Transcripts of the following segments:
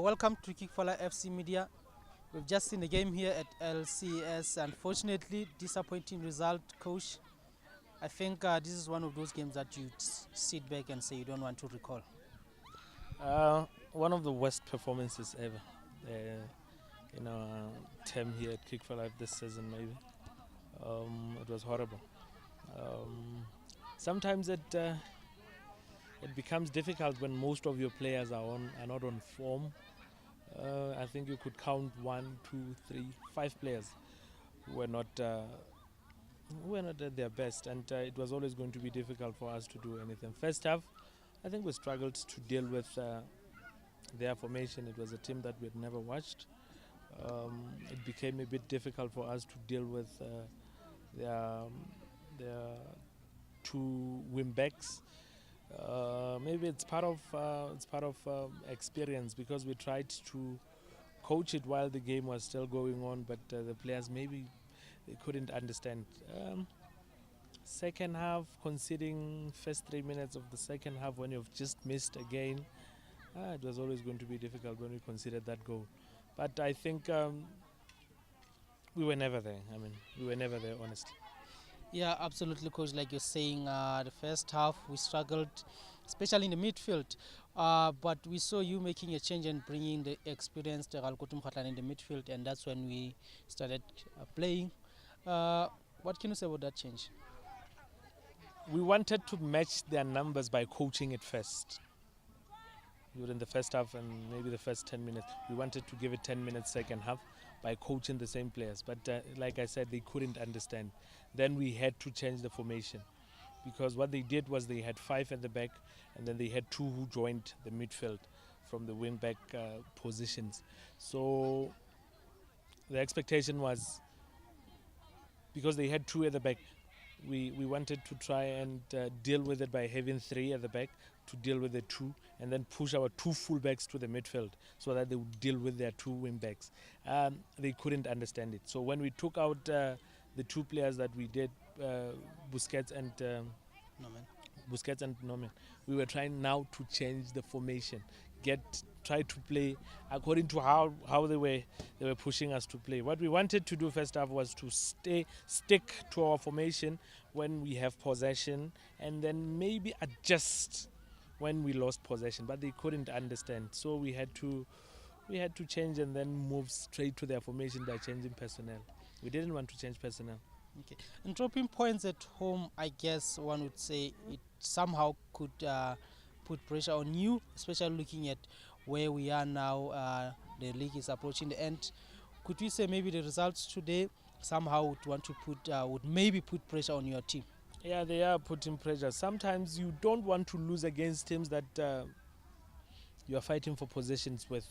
Welcome to Kick4Life FC Media. We've just seen a game here at LCS. Unfortunately, disappointing result, coach. I think this is one of those games that you sit back and say you don't want to recall. One of the worst performances ever in our term here at Kick4Life this season, maybe. It was horrible. Sometimes it becomes difficult when most of your players are not on form. I think you could count 1, 2, 3, 5 players who were not at their best, and it was always going to be difficult for us to do anything. First half, I think we struggled to deal with their formation. It was a team that we had never watched. It became a bit difficult for us to deal with their two wing backs. Maybe it's part of experience, because we tried to coach it while the game was still going on, but the players maybe they couldn't understand. Second half, conceding first 3 minutes of the second half when you've just missed again, it was always going to be difficult when we considered that goal. But I think we were never there. I mean, we were never there, honestly. Yeah, absolutely, coach. Like you're saying, the first half we struggled, especially in the midfield. But we saw you making a change and bringing the experienced Galkutum Khatlan in the midfield, and that's when we started playing. What can you say about that change? We wanted to match their numbers by coaching it first. During the first half and maybe the first 10 minutes, we wanted to give it 10 minutes second half by coaching the same players. But like I said, they couldn't understand. Then we had to change the formation, because what they did was they had 5 at the back, and then they had 2 who joined the midfield from the wing back positions. So the expectation was, because they had 2 at the back, we wanted to try and deal with it by having 3 at the back to deal with the 2, and then push our 2 fullbacks to the midfield so that they would deal with their 2 wing backs. They couldn't understand it. So when we took out the 2 players that we did, Busquets and Norman, we were trying now to change the formation, try to play according to how they were pushing us to play. What we wanted to do first half was to stick to our formation when we have possession, and then maybe adjust when we lost possession. But they couldn't understand, so we had to change and then move straight to their formation by changing personnel. We didn't want to change personnel. Okay. And dropping points at home, I guess one would say it somehow could put pressure on you, especially looking at where we are now. The league is approaching the end. Could we say maybe the results today somehow would maybe put pressure on your team? Yeah, they are putting pressure. Sometimes you don't want to lose against teams that you are fighting for possessions with.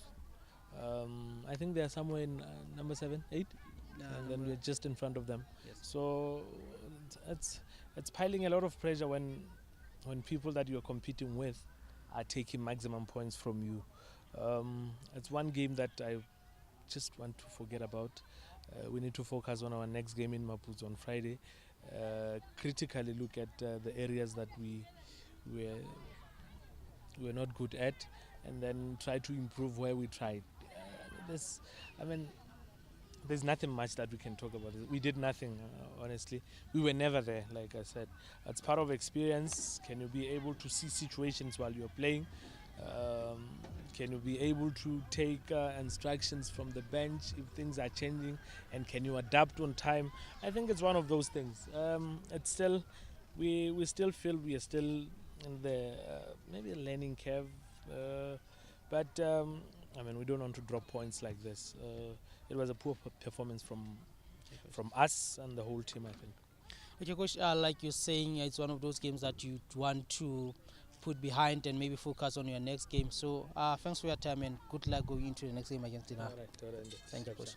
I think they are somewhere in number 7, 8. And then we're just in front of them. Yes. So it's piling a lot of pressure when people that you're competing with are taking maximum points from you. It's one game that I just want to forget about. We need to focus on our next game in Mafoso on Friday. Critically look at the areas that we're not good at, and then try to improve where we tried. There's nothing much that we can talk about. We did nothing, honestly. We were never there, like I said. It's part of experience. Can you be able to see situations while you're playing? Can you be able to take instructions from the bench if things are changing? And can you adapt on time? I think it's one of those things. It's still, we still feel we are still in the maybe a learning curve. But we don't want to drop points like this. It was a poor performance from us and the whole team, I think. Okay, coach, like you're saying, it's one of those games that you want to put behind and maybe focus on your next game. So thanks for your time and good luck going into the next game against Dinah. All right. Thank you, coach.